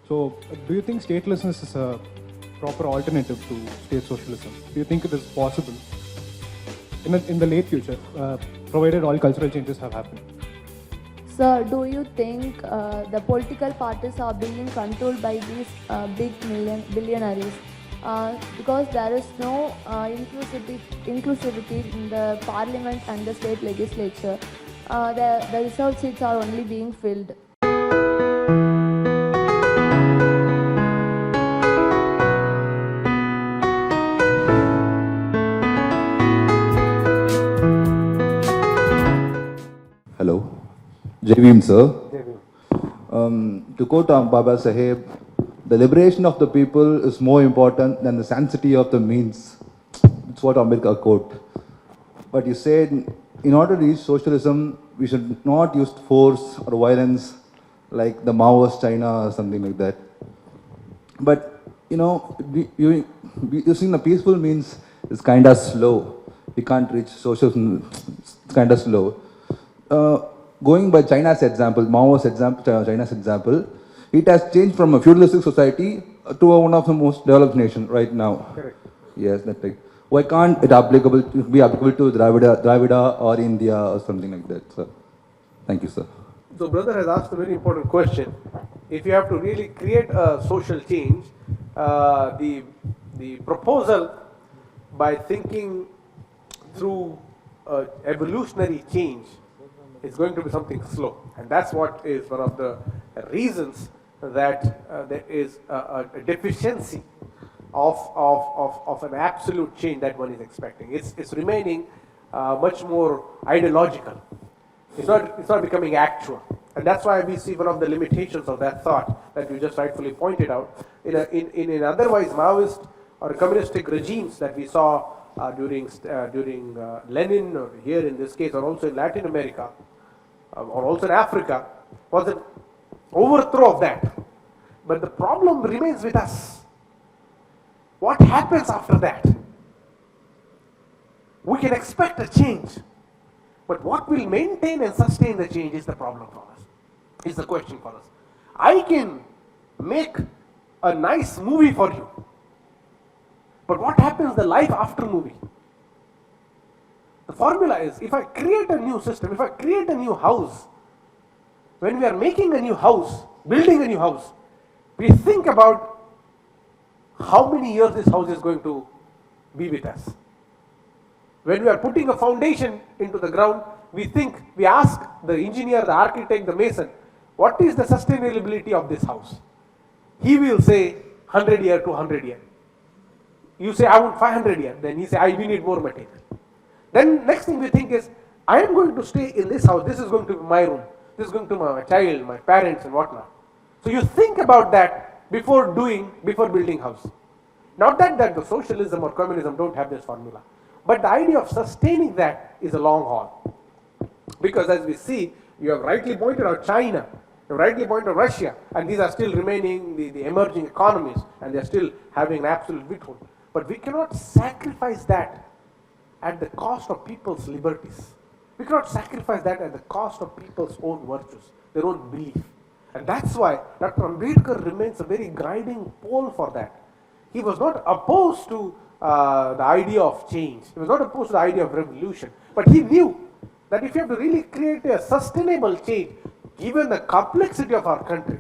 So, do you think statelessness is a proper alternative to state socialism? Do you think it is possible in the late future, provided all cultural changes have happened? So, do you think the political parties are being controlled by these big billionaires? Because there is no inclusivity in the parliament and the state legislature. The reserved seats are only being filled. Hello. Jai sir. To quote Baba Saheb, the liberation of the people is more important than the sanctity of the means. It's what Ambedkar quote. But you said, in order to reach socialism, we should not use force or violence like the Maoist China or something like that. But, using the peaceful means is kind of slow. We can't reach socialism, it's kind of slow. Going by China's example, Mao's example, China's example, it has changed from a feudalistic society to one of the most developed nations right now. Correct. Yes, that's right. Why can't it be applicable to Dravida or India or something like that, sir? Thank you, sir. So brother has asked a very important question. If you have to really create a social change, the proposal by thinking through evolutionary change is going to be something slow. And that's what is one of the reasons that there is a deficiency of an absolute change that one is expecting. It's remaining much more ideological. It's not becoming actual. And that's why we see one of the limitations of that thought that you just rightfully pointed out. In an otherwise Maoist or communistic regimes that we saw during Lenin, or here in this case, or also in Latin America, or also in Africa, was an overthrow of that. But the problem remains with us. What happens after that? We can expect a change, but what will maintain and sustain the change is the problem for us, is the question for us. I can make a nice movie for you, but what happens the life after movie? The formula is, if I create a new system, if I create a new house, when we are making a new house, building a new house, we think about how many years this house is going to be with us. When we are putting a foundation into the ground, we ask the engineer, the architect, the mason, what is the sustainability of this house? He will say 100 year to 100 year. You say, I want 500 year. Then he say, we need more material. Then next thing we think is, I am going to stay in this house. This is going to be my room. This is going to be my child, my parents and whatnot. So you think about that before building house. Not that the socialism or communism don't have this formula. But the idea of sustaining that is a long haul. Because as we see, you have rightly pointed out China, you have rightly pointed out Russia, and these are still remaining the emerging economies, and they are still having an absolute foothold. But we cannot sacrifice that at the cost of people's liberties. We cannot sacrifice that at the cost of people's own virtues, their own belief. And that's why Dr. Ambedkar remains a very guiding pole for that. He was not opposed to the idea of change. He was not opposed to the idea of revolution. But he knew that if you have to really create a sustainable change, given the complexity of our country,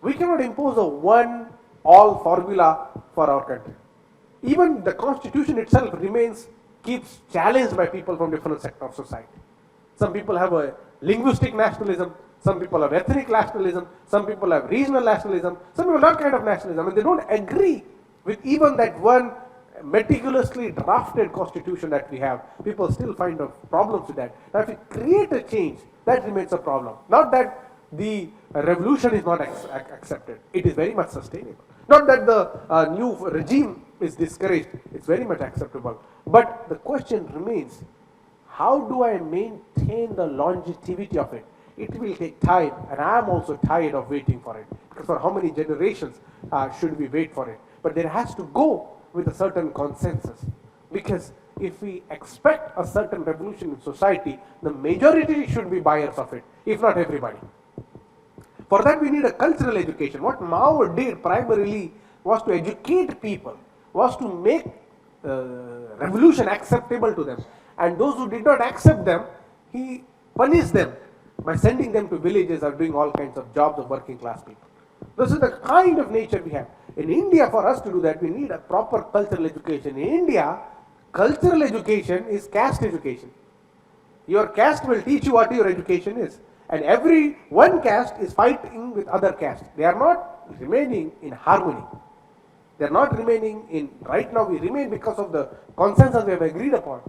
we cannot impose a one-all formula for our country. Even the constitution itself keeps challenged by people from different sectors of society. Some people have a linguistic nationalism, some people have ethnic nationalism, some people have regional nationalism, some people have that kind of nationalism, and they don't agree with even that one meticulously drafted constitution that we have. People still find problems with that. Now if we create a change, that remains a problem. Not that the revolution is not accepted, it is very much sustainable. Not that the new regime is discouraged, it's very much acceptable. But the question remains, how do I maintain the longevity of it? It will take time, and I am also tired of waiting for it. Because for how many generations should we wait for it? But there has to go with a certain consensus. Because if we expect a certain revolution in society, the majority should be buyers of it, if not everybody. For that we need a cultural education. What Mao did primarily was to educate people, was to make revolution acceptable to them. And those who did not accept them, he punished them by sending them to villages or doing all kinds of jobs of working class people. This is the kind of nature we have. In India, for us to do that, we need a proper cultural education. In India, cultural education is caste education. Your caste will teach you what your education is. And every one caste is fighting with other castes. They are not remaining in harmony. They are not remaining in, right now we remain because of the consensus we have agreed upon.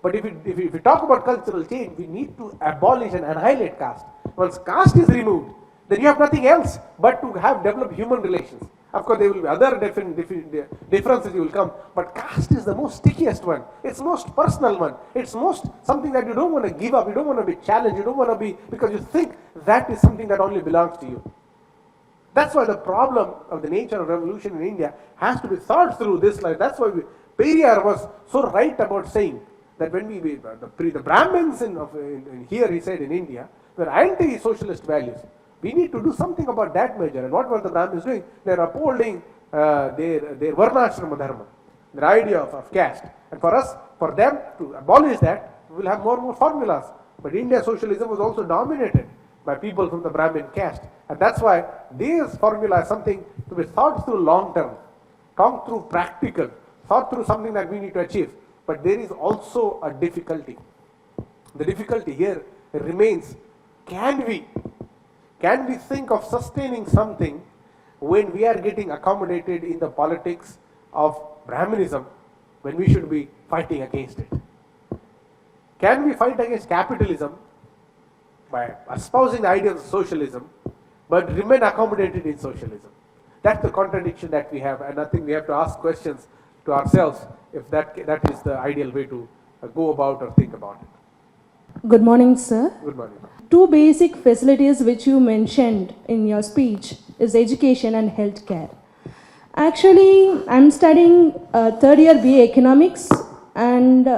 But if we talk about cultural change, we need to abolish and annihilate caste. Once caste is removed, then you have nothing else but to have developed human relations. Of course, there will be other differences will come, but caste is the most stickiest one. It's most personal one. It's most something that you don't want to give up. You don't want to be challenged. You don't want to be, because you think that is something that only belongs to you. That's why the problem of the nature of revolution in India has to be thought through this life. That's why Periyar was so right about saying that when the Brahmins in here, he said in India, were anti-socialist values. We need to do something about that measure. And what were the Brahmins doing? They are upholding their Varnashrama Dharma, their idea of caste. And for them to abolish that, we will have more and more formulas. But India socialism was also dominated by people from the Brahmin caste. And that's why this formula is something to be thought through long term, thought through practical, thought through something that we need to achieve. But there is also a difficulty. The difficulty here remains, can we think of sustaining something when we are getting accommodated in the politics of Brahminism when we should be fighting against it? Can we fight against capitalism by espousing the ideas of socialism but remain accommodated in socialism? That's the contradiction that we have, and I think we have to ask questions to ourselves if that is the ideal way to go about or think about it. Good morning, sir. Good morning. Two basic facilities which you mentioned in your speech is education and healthcare. Actually, I'm studying third year BA Economics, and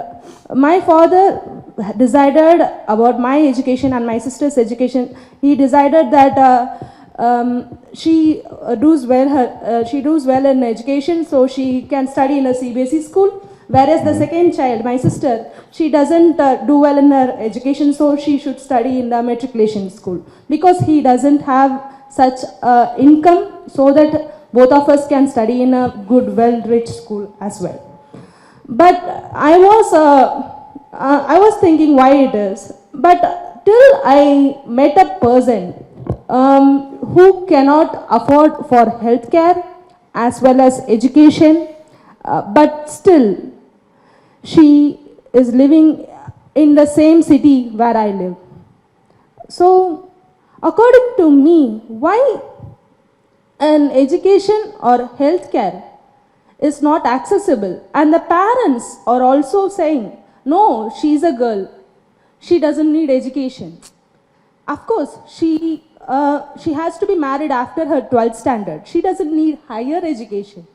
my father decided about my education and my sister's education. He decided that she does well in education, so she can study in a CBSE school. Whereas the second child, my sister, she doesn't do well in her education, so she should study in the matriculation school. Because he doesn't have such income, so that both of us can study in a good, well-rich school as well. But I was thinking why it is. But till I met a person who cannot afford for healthcare as well as education, but still she is living in the same city where I live. So, according to me, why an education or healthcare is not accessible? And the parents are also saying, no, she's a girl, she doesn't need education. Of course, she has to be married after her 12th standard. She doesn't need higher education.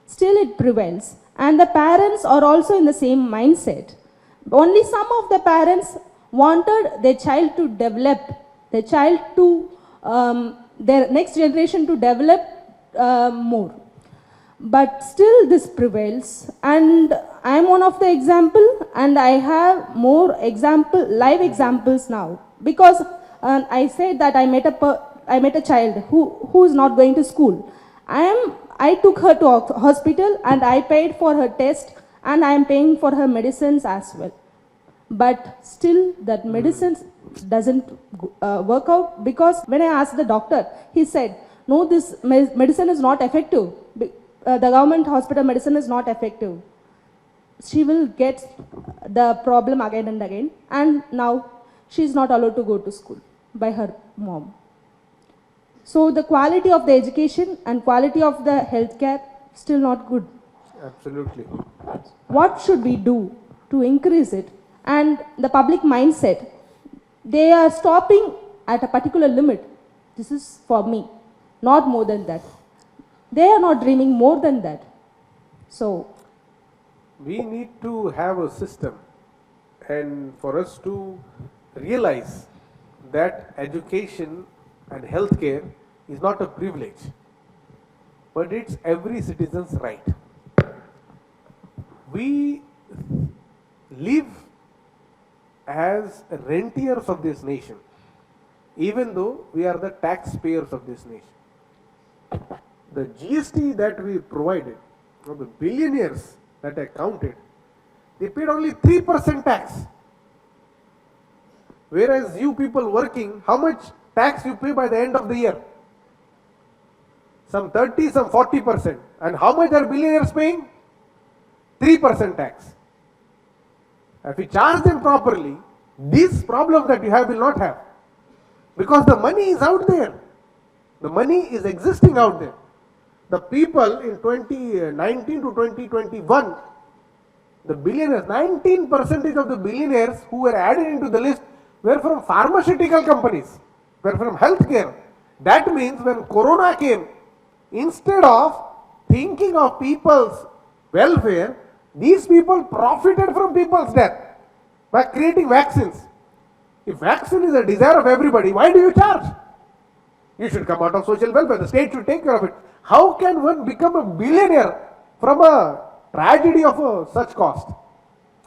Still it prevails. And the parents are also in the same mindset. Only some of the parents wanted their child to develop, their next generation to develop more. But still this prevails, and I am one of the example, and I have more live examples now. Because I said that I met a child who is not going to school. I took her to a hospital and I paid for her test, and I am paying for her medicines as well. But still that medicine doesn't work out, because when I asked the doctor, he said, no, this medicine is not effective. The government hospital medicine is not effective. She will get the problem again and again, and now she is not allowed to go to school by her mom. So the quality of the education and quality of the healthcare still not good. Absolutely. What should we do to increase it? And the public mindset, they are stopping at a particular limit. This is for me, not more than that. They are not dreaming more than that. So we need to have a system, and for us to realize that education and healthcare is not a privilege, but it's every citizen's right. We live as rentiers of this nation, even though we are the taxpayers of this nation. The GST that we provided, or the billionaires that I counted, they paid only 3% tax. Whereas you people working, how much tax you pay by the end of the year? Some 30, some 40%. And how much are billionaires paying? 3% tax. If we charge them properly, these problems that you have will not have. Because the money is out there. The money is existing out there. The people in 2019 to 2021, the billionaires, 19% of the billionaires who were added into the list were from pharmaceutical companies, were from healthcare. That means when Corona came, instead of thinking of people's welfare, these people profited from people's death by creating vaccines. If vaccine is a desire of everybody, why do you charge? You should come out of social welfare. The state should take care of it. How can one become a billionaire from a tragedy of such cost?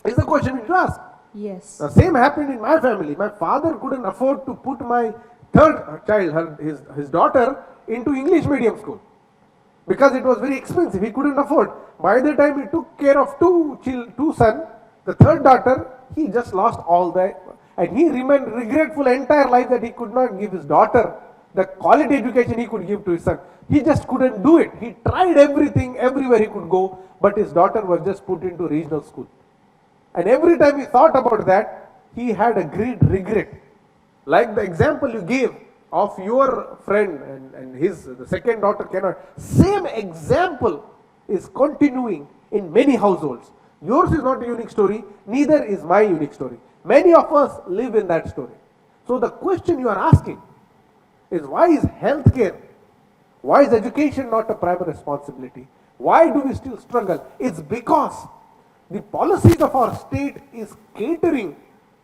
Is the question you should ask. Yes. The same happened in my family. My father couldn't afford to put my third child, his daughter, into English medium school because it was very expensive. He couldn't afford. By the time he took care of two sons, the third daughter, he just lost all that. And he remained regretful entire life that he could not give his daughter the quality education he could give to his son. He just couldn't do it. He tried everything, everywhere he could go, but his daughter was just put into regional school. And every time he thought about that, he had a great regret. Like the example you gave of your friend and the second daughter cannot. Same example is continuing in many households. Yours is not a unique story, neither is my unique story. Many of us live in that story. So the question you are asking is, why is healthcare, why is education not a primary responsibility? Why do we still struggle? It's because the policies of our state is catering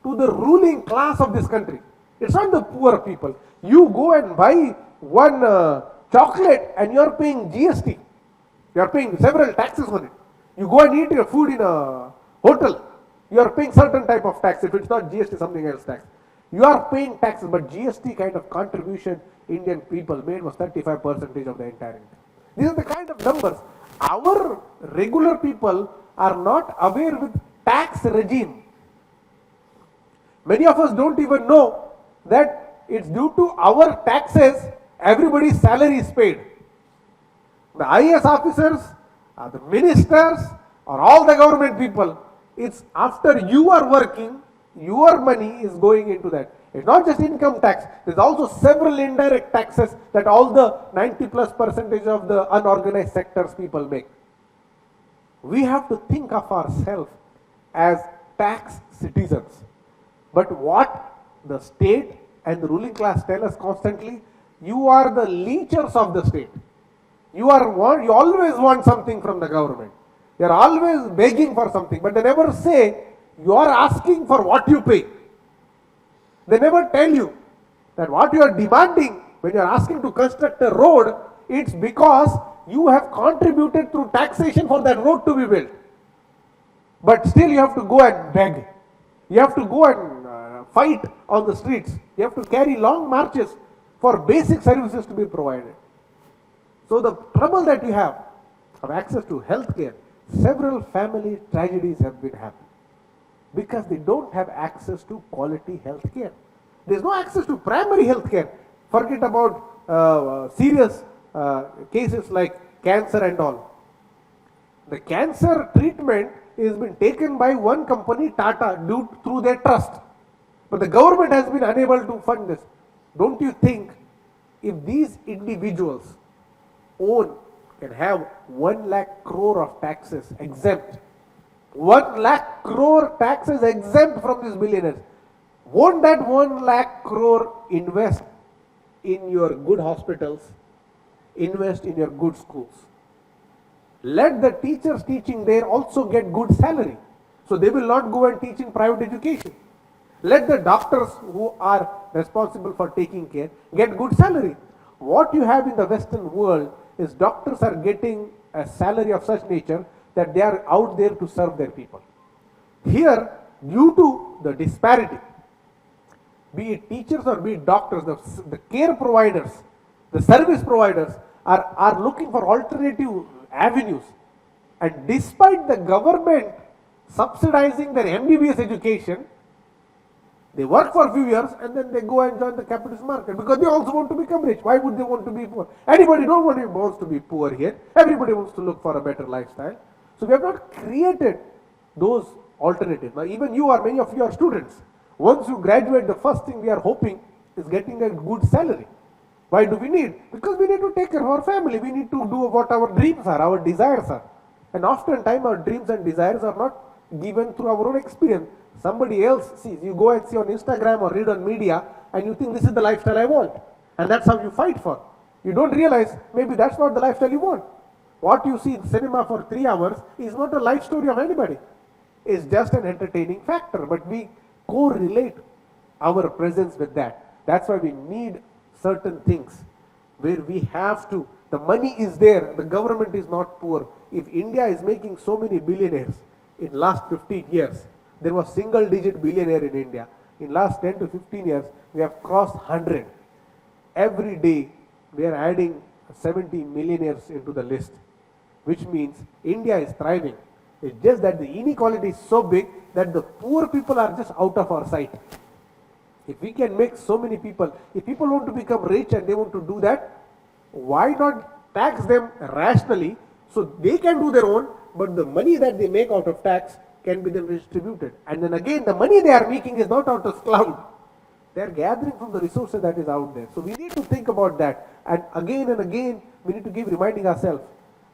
to the ruling class of this country. It's not the poor people. You go and buy one chocolate and you're paying GST. You're paying several taxes on it. You go and eat your food in a hotel. You're paying certain type of tax. If it's not GST, something else tax. You are paying taxes, but GST kind of contribution Indian people made was 35% of the entire income. These are the kind of numbers. Our regular people are not aware with tax regime. Many of us don't even know that it's due to our taxes everybody's salary is paid. The IAS officers, the ministers, or all the government people, it's after you are working, your money is going into that. It's not just income tax, there's also several indirect taxes that all the 90+% of the unorganized sectors people make. We have to think of ourselves as tax citizens. But what the state and the ruling class tell us constantly, you are the leechers of the state. You always want something from the government. You are always begging for something, but they never say you are asking for what you pay. They never tell you that what you are demanding when you are asking to construct a road, it's because you have contributed through taxation for that road to be built. But still you have to go and beg. You have to go and fight on the streets. You have to carry long marches for basic services to be provided. So the trouble that you have of access to healthcare, several family tragedies have been happening because they don't have access to quality health care. There is no access to primary health care. Forget about serious cases like cancer and all. The cancer treatment is been taken by one company, Tata, through their trust. But the government has been unable to fund this. Don't you think if these individuals can have 1 lakh crore of taxes exempt, 1 lakh crore taxes exempt from these billionaires, won't that 1 lakh crore invest in your good hospitals, invest in your good schools? Let the teachers teaching there also get good salary, so they will not go and teach in private education. Let the doctors who are responsible for taking care, get good salary. What you have in the Western world is doctors are getting a salary of such nature that they are out there to serve their people. Here, due to the disparity, be it teachers or be it doctors, the care providers, the service providers are looking for alternative avenues. And despite the government subsidizing their MBBS education, they work for a few years and then they go and join the capitalist market because they also want to become rich. Why would they want to be poor? Anybody wants to be poor here. Everybody wants to look for a better lifestyle. So we have not created those alternatives. Now even you or many of you are students. Once you graduate, the first thing we are hoping is getting a good salary. Why do we need? Because we need to take care of our family. We need to do what our dreams are, our desires are. And oftentimes our dreams and desires are not given through our own experience. Somebody else sees. You go and see on Instagram or read on media and you think this is the lifestyle I want. And that's how you fight for. You don't realize maybe that's not the lifestyle you want. What you see in cinema for 3 hours is not a life story of anybody. It's just an entertaining factor. But we correlate our presence with that. That's why we need certain things where we have to. The money is there. The government is not poor. If India is making so many billionaires in last 15 years, there was single digit billionaire in India. In last 10 to 15 years, we have crossed 100. Every day, we are adding 70 millionaires into the list, which means India is thriving. It's just that the inequality is so big that the poor people are just out of our sight. If we can make so many people, if people want to become rich and they want to do that, why not tax them rationally so they can do their own, but the money that they make out of tax can be then distributed. And then again, the money they are making is not out of cloud. They are gathering from the resources that is out there. So we need to think about that. And again, we need to keep reminding ourselves,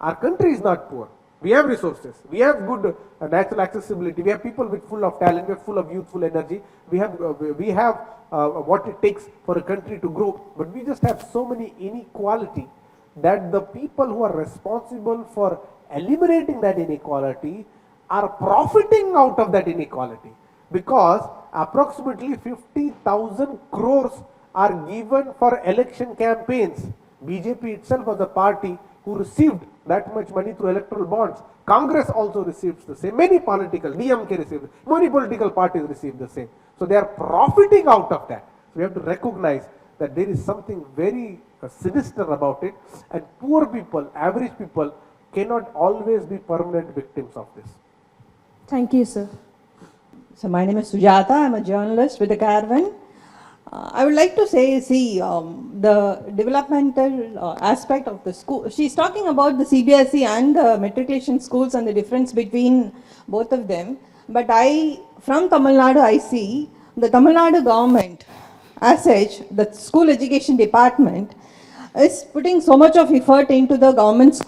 our country is not poor. We have resources. We have good natural accessibility. We have people with full of talent. We have full of youthful energy. We have what it takes for a country to grow. But we just have so many inequality that the people who are responsible for eliminating that inequality are profiting out of that inequality, because approximately 50,000 crores are given for election campaigns. BJP itself was a party who received that much money through electoral bonds. Congress also receives the same. Many political, DMK received, many political parties received the same. So they are profiting out of that. So we have to recognize that there is something very sinister about it, and poor people, average people, cannot always be permanent victims of this. Thank you, sir. So my name is Sujata. I'm a journalist with the Caravan. I would like to say, the developmental aspect of the school. She's talking about the CBSE and the matriculation schools and the difference between both of them. But from Tamil Nadu, I see the Tamil Nadu government, as such, the school education department is putting so much of effort into the government,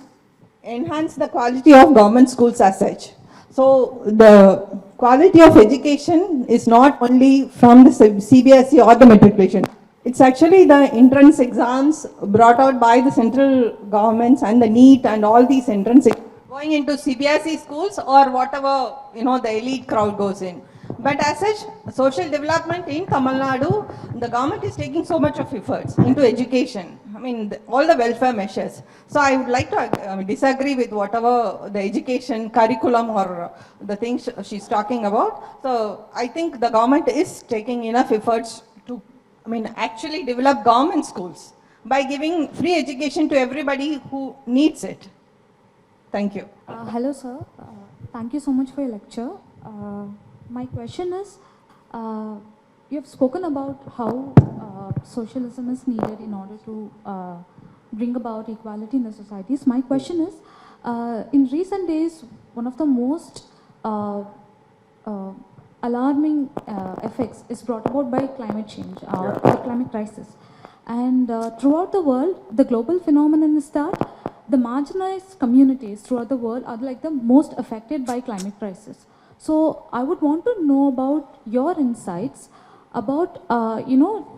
enhance the quality of government schools as such. So the quality of education is not only from the CBSE or the matriculation. It's actually the entrance exams brought out by the central governments and the NEET and all these entrance going into CBSE schools or whatever, the elite crowd goes in. But as such, social development in Tamil Nadu, the government is taking so much of efforts into education. All the welfare measures. So I would like to disagree with whatever the education curriculum or the things she's talking about. So I think the government is taking enough efforts to, actually develop government schools by giving free education to everybody who needs it. Thank you. Hello, sir. Thank you so much for your lecture. My question is, you have spoken about how socialism is needed in order to bring about equality in the societies. My question is, in recent days, one of the most alarming effects is brought about by climate change, the climate crisis. And throughout the world, the global phenomenon is that the marginalized communities throughout the world are like the most affected by climate crisis. So I would want to know about your insights about,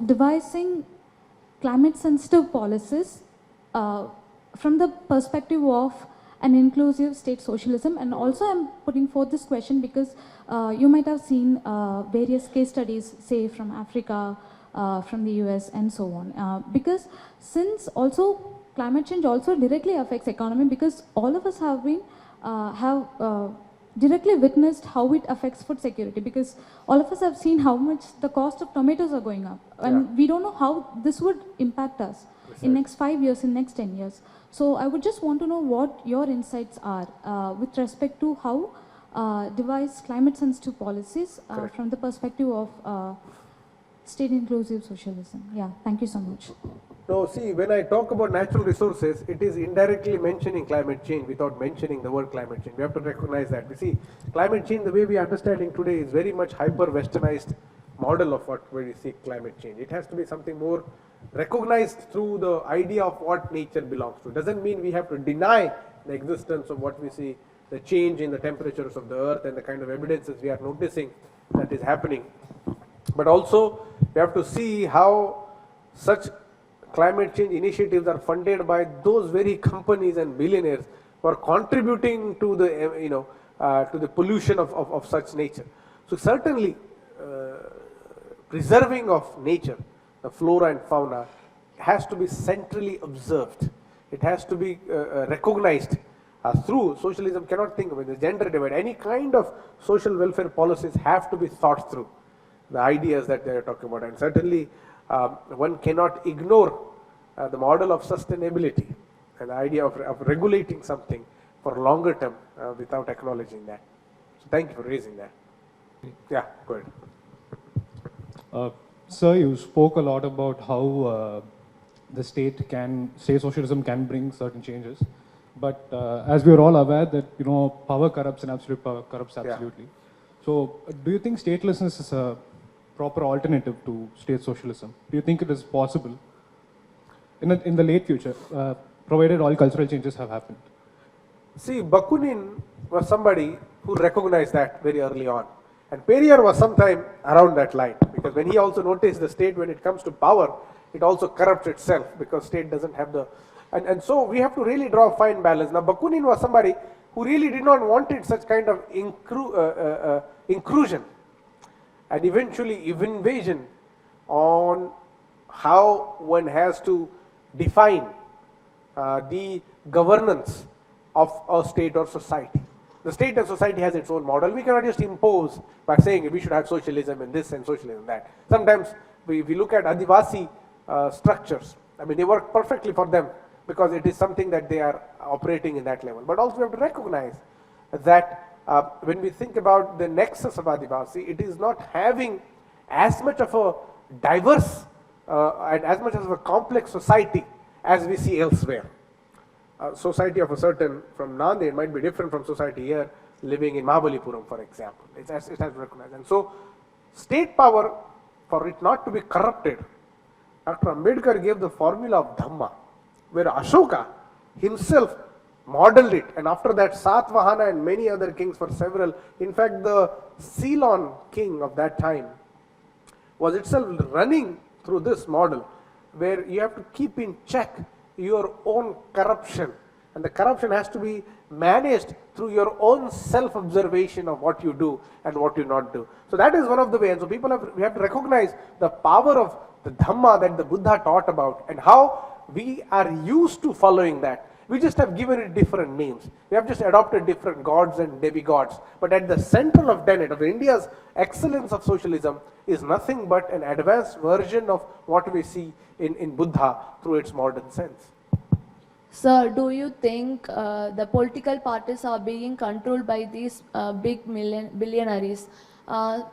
devising climate-sensitive policies from the perspective of an inclusive state socialism. And also I'm putting forth this question because you might have seen various case studies, say from Africa, from the US and so on. Because since also climate change also directly affects economy, because all of us have been directly witnessed how it affects food security, because all of us have seen how much the cost of tomatoes are going up, and we don't know how this would impact us in next 5 years, in next 10 years. So I would just want to know what your insights are with respect to how devise climate sensitive policies from the perspective of state inclusive socialism. Yeah, thank you so much. No, see, when I talk about natural resources, it is indirectly mentioning climate change without mentioning the word climate change. We have to recognize that. We see, climate change, the way we are understanding today, is very much hyper-westernized model of what we see climate change. It has to be something more recognized through the idea of what nature belongs to. It doesn't mean we have to deny the existence of what we see, the change in the temperatures of the earth and the kind of evidences we are noticing that is happening. But also, we have to see how such climate change initiatives are funded by those very companies and billionaires who are contributing to the to the pollution of such nature. So certainly preserving of nature, the flora and fauna, has to be centrally observed. It has to be recognized through socialism. Cannot think of it, the gender divide, any kind of social welfare policies have to be thought through, the ideas that they are talking about. And certainly one cannot ignore the model of sustainability and the idea of regulating something for longer term without acknowledging that. So thank you for raising that. Yeah, go ahead. Sir, you spoke a lot about how the state socialism can bring certain changes, but as we are all aware that power corrupts and absolute power corrupts absolutely. Yeah. So do you think statelessness is a proper alternative to state socialism? Do you think it is possible in the late future, provided all cultural changes have happened? See, Bakunin was somebody who recognized that very early on. And Periyar was sometime around that line, because when he also noticed the state, when it comes to power, it also corrupts itself, because state doesn't have the... And so we have to really draw a fine balance. Now, Bakunin was somebody who really did not wanted such kind of inclusion and eventually invasion on how one has to define the governance of a state or society. The state and society has its own model. We cannot just impose by saying we should have socialism in this and socialism in that. Sometimes we look at Adivasi structures. I mean, they work perfectly for them because it is something that they are operating in that level. But also we have to recognize that when we think about the nexus of Adivasi, it is not having as much of a diverse and as much of a complex society as we see elsewhere. Society of a certain, from Nanded, might be different from society here, living in Mahabalipuram, for example. It has to recognize. And so, state power, for it not to be corrupted, Dr. Ambedkar gave the formula of Dhamma, where Ashoka himself modeled it, and after that Satvahana and many other kings for several, in fact the Ceylon king of that time was itself running through this model, where you have to keep in check your own corruption, and the corruption has to be managed through your own self-observation of what you do and what you not do. So that is one of the ways. So we have to recognize the power of the Dhamma that the Buddha taught about, and how we are used to following that. We just have given it different names. We have just adopted different gods and demigods. But at the center of tenet of India's excellence of socialism is nothing but an advanced version of what we see in Buddha through its modern sense. Sir, do you think the political parties are being controlled by these big billionaires?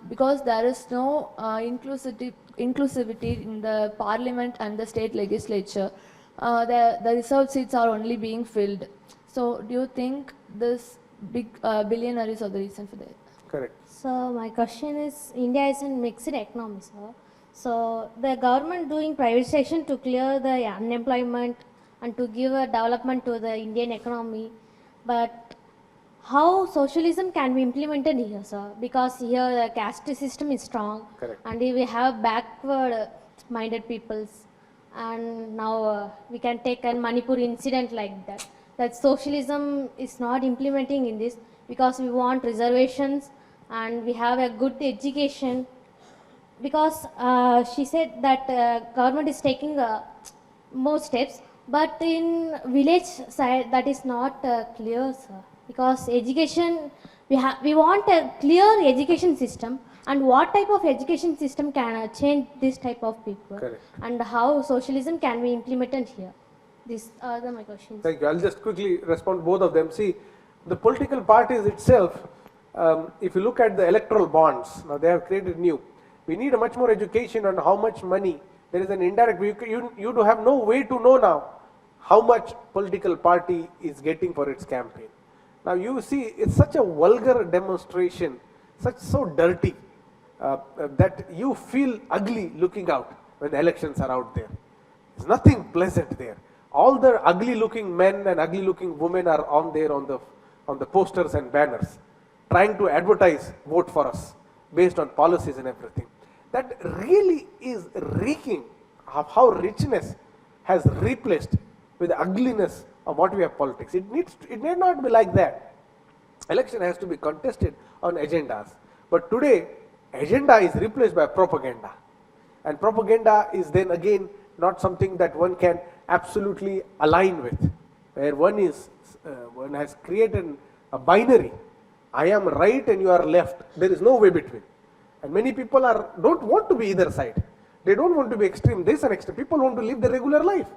Because there is no inclusivity in the parliament and the state legislature. The reserved seats are only being filled. So do you think this big billionaires are the reason for that? Correct. So my question is, India is in mixed economy, sir. So the government doing privatization to clear the unemployment and to give a development to the Indian economy. But how socialism can be implemented here, sir? Because here the caste system is strong. Correct. And we have backward minded peoples. And now we can take a Manipur incident like that. That socialism is not implementing in this because we want reservations and we have a good education. because she said that government is taking more steps, but in village side that is not clear, sir. Because education, we want a clear education system, and what type of education system can change this type of people, Correct. and how socialism can be implemented here. These are my questions. Thank you. I'll just quickly respond to both of them. See, the political parties itself, if you look at the electoral bonds, now they have created new. We need a much more education on how much money. There is an indirect, you do have no way to know now how much political party is getting for its campaign. Now you see, it's such a vulgar demonstration, so dirty, that you feel ugly looking out when the elections are out there. There's nothing pleasant there. All the ugly looking men and ugly looking women are on there on the posters and banners, trying to advertise vote for us based on policies and everything. That really is reeking of how richness has replaced with the ugliness of what we have politics. It need not be like that. Election has to be contested on agendas. But today, agenda is replaced by propaganda. And propaganda is then again not something that one can absolutely align with, where one has created a binary. I am right and you are left. There is no way between. And many people don't want to be either side. They don't want to be extreme this and extreme. People want to live the regular life.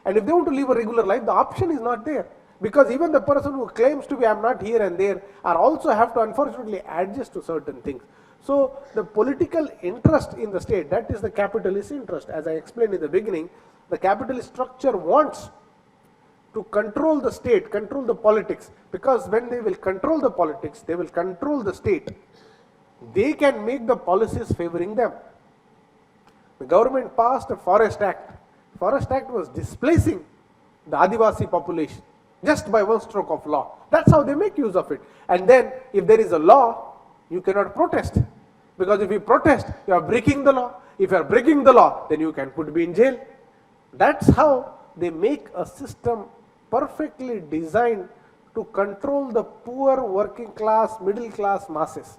And if they want to live a regular life, the option is not there. Because even the person who claims to be I'm not here and there are also have to unfortunately adjust to certain things. So the political interest in the state, that is the capitalist interest. As I explained in the beginning, the capitalist structure wants to control the state, control the politics. Because when they will control the politics, they will control the state. They can make the policies favoring them. The government passed a Forest Act. Forest Act was displacing the Adivasi population just by one stroke of law. That's how they make use of it. And then if there is a law, you cannot protest. Because if you protest, you are breaking the law. If you are breaking the law, then you can put me in jail. That's how they make a system perfectly designed to control the poor, working class, middle class masses.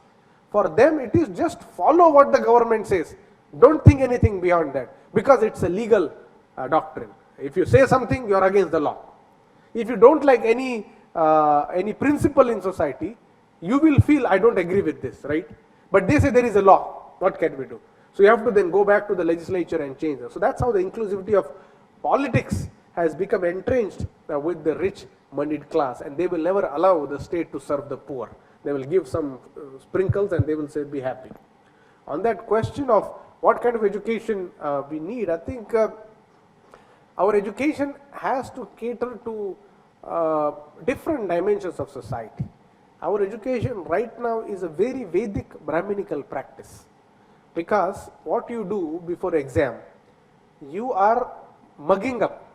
For them, it is just follow what the government says. Don't think anything beyond that, because it's a legal doctrine. If you say something, you are against the law. If you don't like any principle in society, you will feel I don't agree with this, right? But they say there is a law. What can we do? So you have to then go back to the legislature and change it. So that's how the inclusivity of politics has become entrenched with the rich moneyed class, and they will never allow the state to serve the poor. They will give some sprinkles and they will say be happy. On that question of what kind of education we need, I think our education has to cater to different dimensions of society. Our education right now is a very Vedic Brahminical practice, because what you do before exam, you are mugging up.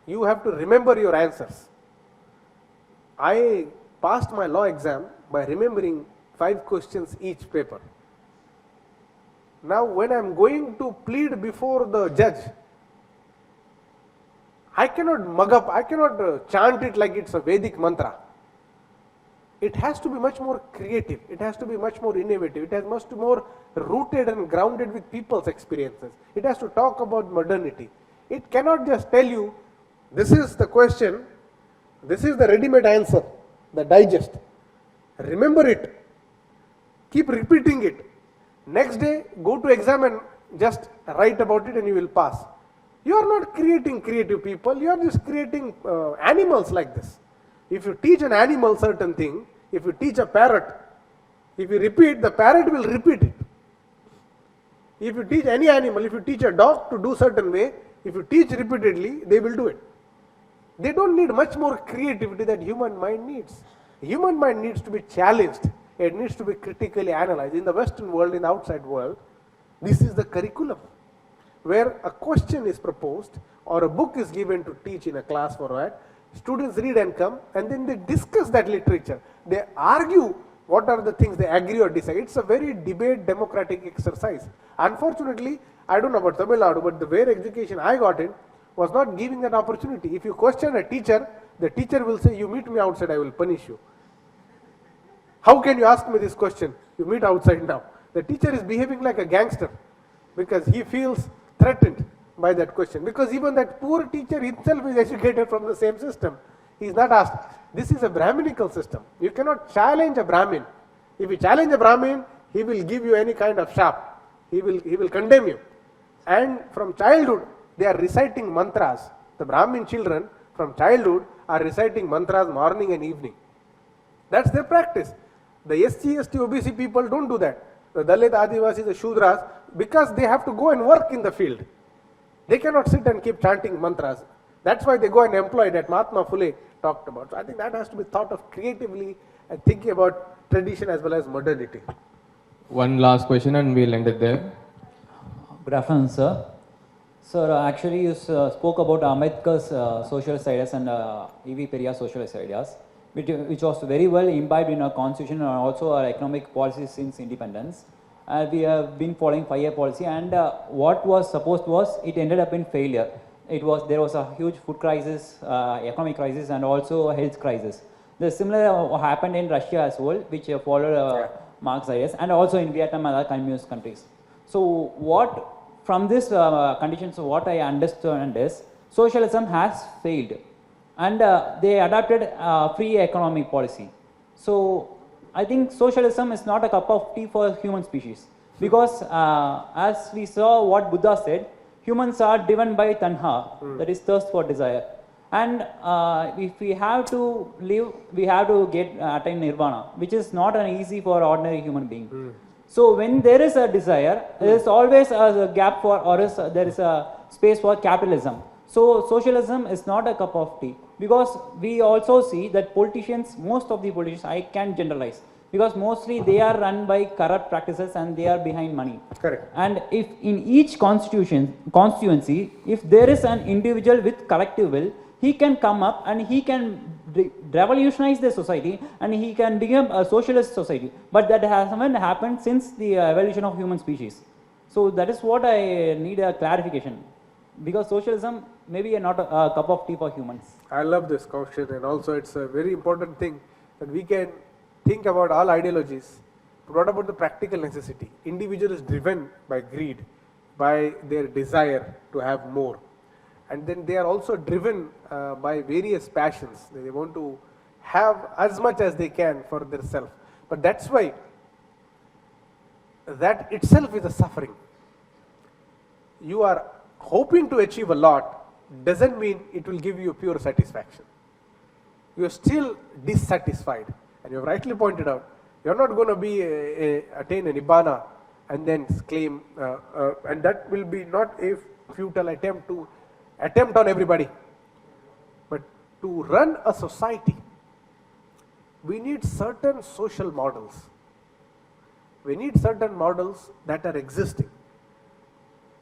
You have to remember your answers. I passed my law exam by remembering 5 questions each paper. Now when I am going to plead before the judge, I cannot mug up, I cannot chant it like it's a Vedic mantra. It has to be much more creative, it has to be much more innovative, it has much more rooted and grounded with people's experiences. It has to talk about modernity. It cannot just tell you, this is the question, this is the ready-made answer, the digest. Remember it, keep repeating it. Next day, go to exam and just write about it and you will pass. You are not creating creative people, you are just creating animals like this. If you teach an animal certain thing, if you teach a parrot, if you repeat, the parrot will repeat it. If you teach any animal, if you teach a dog to do certain way, if you teach repeatedly, they will do it. They don't need much more creativity that human mind needs. Human mind needs to be challenged. It needs to be critically analyzed. In the Western world, in the outside world, this is the curriculum, where a question is proposed or a book is given to teach in a class for that. Students read and come, and then they discuss that literature. They argue what are the things they agree or disagree. It's a very debate democratic exercise. Unfortunately, I don't know about Tamil Nadu, but the way education I got in was not giving that opportunity. If you question a teacher, the teacher will say, you meet me outside, I will punish you. How can you ask me this question? You meet outside now. The teacher is behaving like a gangster because he feels threatened by that question. Because even that poor teacher himself is educated from the same system. He is not asked. This is a Brahminical system. You cannot challenge a Brahmin. If you challenge a Brahmin, he will give you any kind of shap. He will condemn you. And from childhood, they are reciting mantras. The Brahmin children from childhood are reciting mantras morning and evening. That's their practice. The SC, ST, OBC people don't do that. The Dalit, Adivasis, the Shudras, because they have to go and work in the field. They cannot sit and keep chanting mantras. That's why they go and employ that Mahatma Phule talked about. So I think that has to be thought of creatively and thinking about tradition as well as modernity. One last question and we'll end it there. Good afternoon, sir. Sir, actually you spoke about Ambedkar's socialist ideas and E.V. Periyar's socialist ideas, which was very well imbibed in our constitution and also our economic policy since independence. We have been following 5-year policy, and what was supposed was, it ended up in failure. There was a huge food crisis, economic crisis, and also a health crisis. The similar happened in Russia as well, which followed Marx's ideas, and also in Vietnam and other communist countries. So from this conditions, what I understand is socialism has failed, and they adopted free economic policy. So I think socialism is not a cup of tea for human species, because as we saw what Buddha said, humans are driven by tanha, that is thirst for desire. And if we have to live, we have to attain nirvana, which is not an easy for ordinary human being. So when there is a desire, there is always a gap for, or there is a space for capitalism. So socialism is not a cup of tea, because we also see that politicians, most of the politicians, I can generalize, because mostly they are run by corrupt practices and they are behind money. Correct. And if in each constituency, if there is an individual with collective will, he can come up and he can revolutionize the society and he can become a socialist society. But that hasn't happened since the evolution of human species. So that is what I need a clarification, because socialism maybe not a cup of tea for humans. I love this question, and also it's a very important thing that we can think about all ideologies, but what about the practical necessity? Individual is driven by greed, by their desire to have more, and then they are also driven by various passions. They want to have as much as they can for their self, but that's why that itself is a suffering. You are hoping to achieve a lot doesn't mean it will give you pure satisfaction. You are still dissatisfied, and you have rightly pointed out, you are not going to be attain a nibbana and then claim, and that will be not a futile attempt on everybody. But to run a society, we need certain social models. We need certain models that are existing,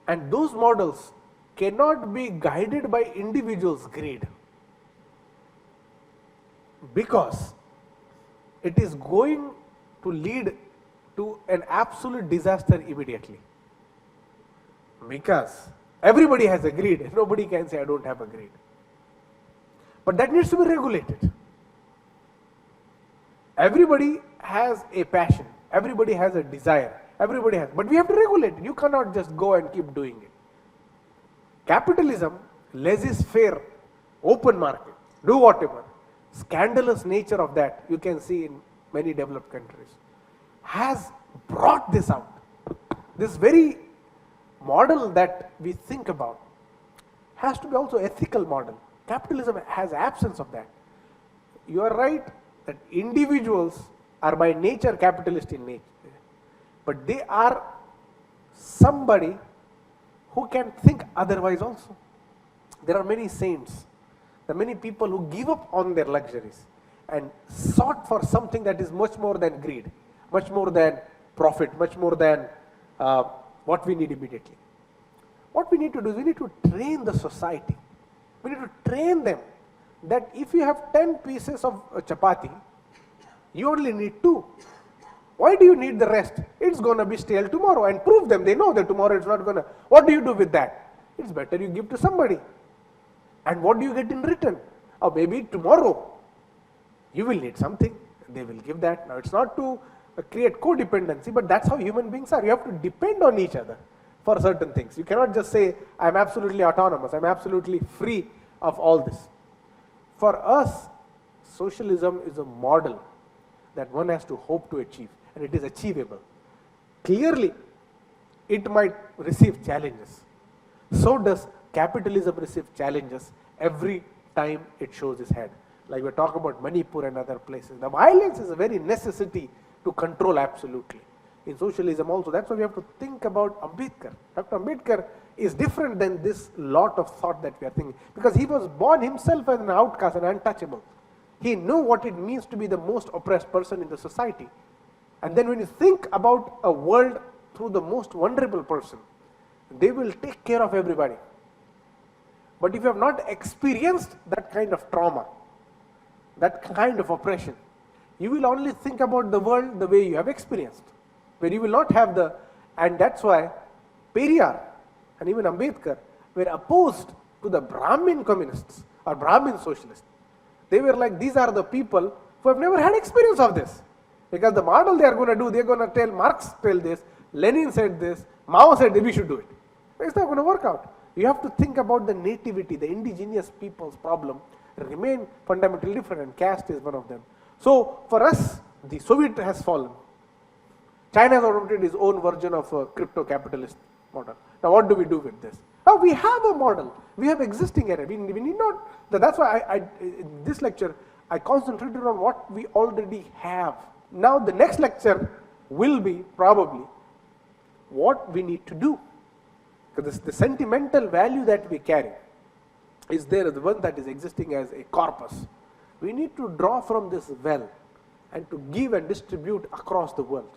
and those models cannot be guided by individuals' greed, because it is going to lead to an absolute disaster immediately. Because everybody has a greed, nobody can say I don't have a greed. But that needs to be regulated. Everybody has a passion, everybody has a desire, but we have to regulate it. You cannot just go and keep doing it. Capitalism, laissez-faire, open market, do whatever. Scandalous nature of that you can see in many developed countries has brought this out. This very model that we think about has to be also ethical model. Capitalism has absence of that. You are right that individuals are by nature capitalist in nature, but they are somebody who can think otherwise also. There are many saints, there are many people who give up on their luxuries and sought for something that is much more than greed, much more than profit, much more than what we need immediately. What we need to do is we need to train the society. We need to train them that if you have 10 pieces of chapati, you only need 2. Why do you need the rest? It's going to be stale tomorrow, and prove them. They know that tomorrow it's not going to. What do you do with that? It's better you give to somebody. And what do you get in return? Or maybe tomorrow you will need something. They will give that. Now it's not to create codependency, but that's how human beings are. You have to depend on each other for certain things. You cannot just say, I'm absolutely autonomous, I'm absolutely free of all this. For us, socialism is a model that one has to hope to achieve, and it is achievable. Clearly, it might receive challenges. So does capitalism receive challenges every time it shows its head. Like we talk about Manipur and other places. The violence is a very necessity to control absolutely. In socialism also, that's why we have to think about Ambedkar. Dr. Ambedkar is different than this lot of thought that we are thinking, because he was born himself as an outcast, an untouchable. He knew what it means to be the most oppressed person in the society. And then when you think about a world through the most vulnerable person, they will take care of everybody. But if you have not experienced that kind of trauma, that kind of oppression, you will only think about the world the way you have experienced, where you will not have the, and that's why Periyar and even Ambedkar were opposed to the Brahmin communists or Brahmin socialists. They were like, these are the people who have never had experience of this. Because the model they are going to do, they are going to tell, Marx tell this, Lenin said this, Mao said that we should do it. It's not going to work out. You have to think about the nativity, the indigenous people's problem remain fundamentally different, and caste is one of them. So for us, the Soviet has fallen. China has adopted its own version of a crypto-capitalist model. Now what do we do with this? Now we have a model. We have existing area. We need not, that's why in this lecture, I concentrated on what we already have. Now the next lecture will be probably what we need to do. Because the sentimental value that we carry is there, the one that is existing as a corpus. We need to draw from this well and to give and distribute across the world,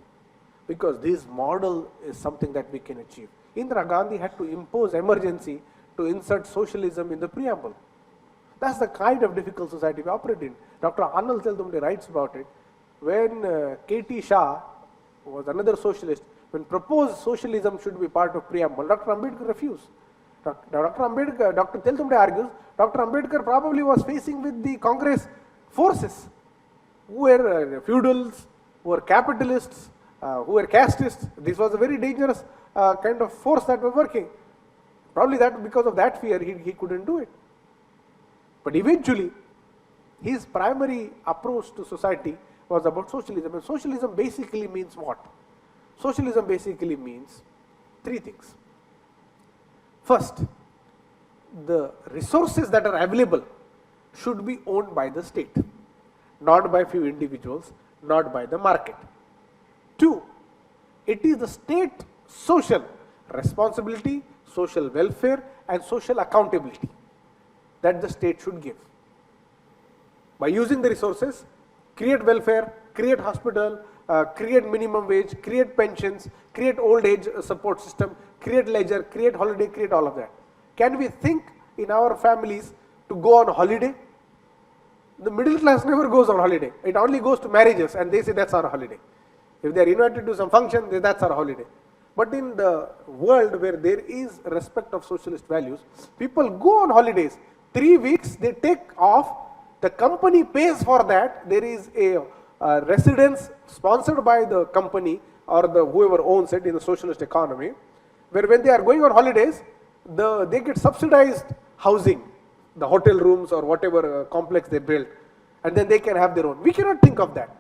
because this model is something that we can achieve. Indira Gandhi had to impose emergency to insert socialism in the preamble. That's the kind of difficult society we operate in. Dr. Anand Teldumde writes about it. When K.T. Shah was another socialist, when proposed socialism should be part of preamble, Dr. Ambedkar refused. Dr. Teldumde argues, Dr. Ambedkar probably was facing with the Congress forces, who were feudals, who were capitalists, who were castists. This was a very dangerous kind of force that was working. Probably that because of that fear, he couldn't do it. But eventually, his primary approach to society was about socialism. And socialism basically means what? Socialism basically means three things. First, the resources that are available should be owned by the state, not by few individuals, not by the market. Two, it is the state social responsibility, social welfare, and social accountability that the state should give. By using the resources, create welfare, create hospital, create minimum wage, create pensions, create old age support system, create leisure, create holiday, create all of that. Can we think in our families to go on holiday? The middle class never goes on holiday. It only goes to marriages and they say that's our holiday. If they are invited to some function, that's our holiday. But in the world where there is respect of socialist values, people go on holidays. 3 weeks they take off, the company pays for that. There is a residence sponsored by the company or the whoever owns it in the socialist economy, where when they are going on holidays, they get subsidized housing, the hotel rooms or whatever complex they build, and then they can have their own. We cannot think of that.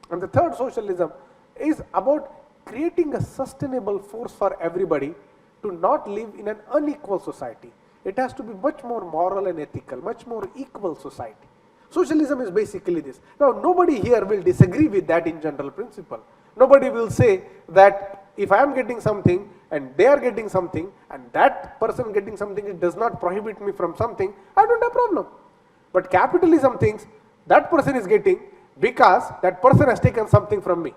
And the third socialism is about creating a sustainable force for everybody to not live in an unequal society. It has to be much more moral and ethical, much more equal society. Socialism is basically this. Now, nobody here will disagree with that in general principle. Nobody will say that if I am getting something and they are getting something and that person getting something, it does not prohibit me from something, I don't have a problem. But capitalism thinks that person is getting because that person has taken something from me.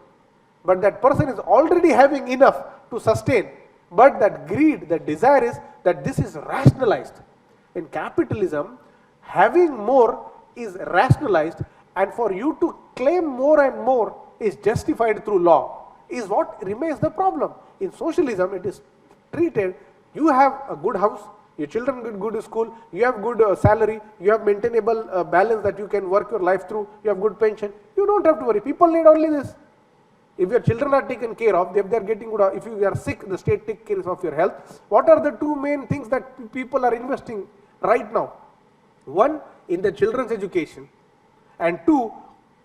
But that person is already having enough to sustain. But that greed, that desire is that this is rationalized. In capitalism, having more is rationalized, and for you to claim more and more is justified through law, is what remains the problem. In socialism, it is treated, you have a good house, your children get good school, you have good salary, you have maintainable balance that you can work your life through, you have good pension, you don't have to worry. People need only this. If your children are taken care of, if they are getting good, if you are sick, the state takes care of your health. What are the two main things that people are investing right now? One, in the children's education, and two,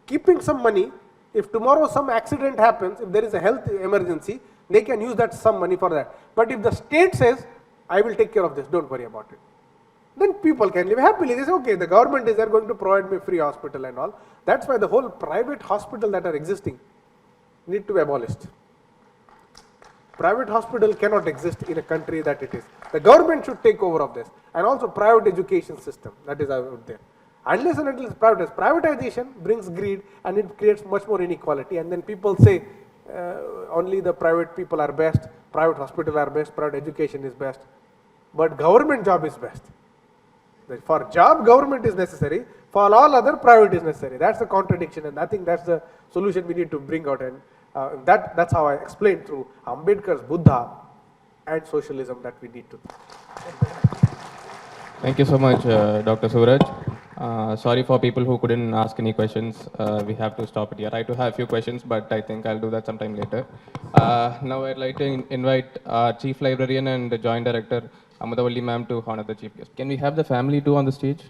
keeping some money. If tomorrow some accident happens, if there is a health emergency, they can use that some money for that. But if the state says, I will take care of this, don't worry about it, then people can live happily. They say, okay, the government is there going to provide me free hospital and all. That's why the whole private hospital that are existing need to be abolished. Private hospital cannot exist in a country that it is. The government should take over of this, and also private education system that is out there. Unless and until it's privatization brings greed and it creates much more inequality, and then people say only the private people are best, private hospital are best, private education is best, but government job is best. For job, government is necessary. For all other, private is necessary. That's the contradiction, and I think that's the solution we need to bring out. And that's how I explained through Ambedkar's Buddha and socialism that we need to. Thank you so much, Dr. Suraj. Sorry for people who couldn't ask any questions. We have to stop it here. I do have a few questions, but I think I'll do that sometime later. Now I'd like to invite our Chief Librarian and Joint Director, Amadavalli ma'am, to honor the Chief Guest. Can we have the family too on the stage?